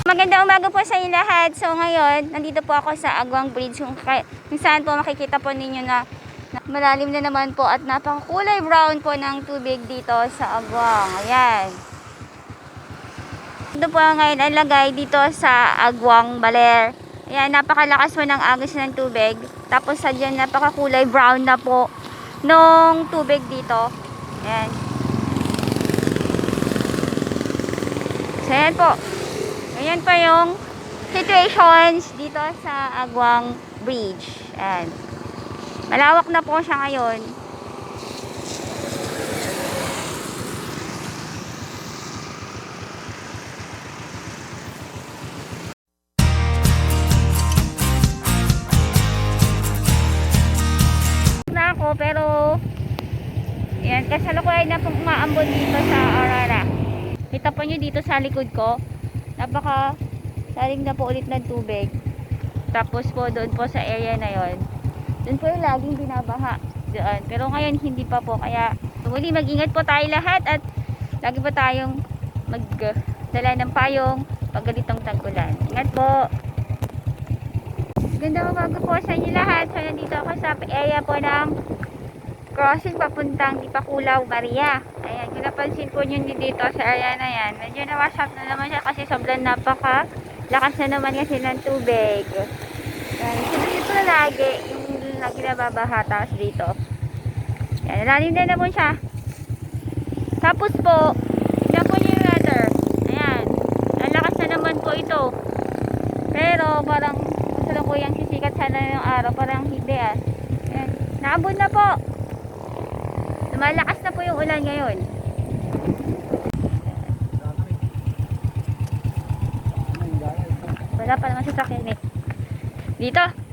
Magandang umaga po sa inyo lahat. So ngayon, nandito po ako sa Agwang Bridge kung saan po makikita po ninyo na malalim na naman po at napakakulay brown po ng tubig dito sa Agwang. Ayan. Ito po ngayon ang lagay dito sa Agwang Baler. Ayan, napakalakas po ng agos ng tubig. Tapos sa dyan, napakakulay brown na po nung tubig dito. Ayan. So ayan po. Ayan pa yung situations dito sa Agwang Bridge. Ayan. Malawak na po siya ngayon. Na ako pero ayan, kasalukuyan na pong umaambon dito sa Aurora. Kita po nyo dito sa likod ko. Napaka lalim na po ulit ng tubig. Tapos po doon po sa area na yon, doon po yung laging binabaha doon. Pero ngayon hindi pa po, kaya muli mag-ingat po tayo lahat at lagi po tayong magdala ng payong pag ganitong tag-ulan. Ingat po. Ganda umaga po sa inyo lahat. So nandito ako sa area po ng crossing papuntang Dipakulaw, Maria. Ayan, kung napansin po nyo dito sa area na yan, medyo na-wash up na naman siya kasi sobrang lakas na naman kasi ng tubig. Ayan, so dito lagi, yung lagi nababaha tapos dito. Ayan, lalim na naman siya. Tapos po, tignan po nyo yung weather. Ayan, lalakas na naman po ito. Pero parang kasalukuyang sisikat sana yung araw, parang hindi ah. Ayan, naabot na po. Malakas na po yung ulan ngayon. Wala pa naman sasakyan eh. Dito.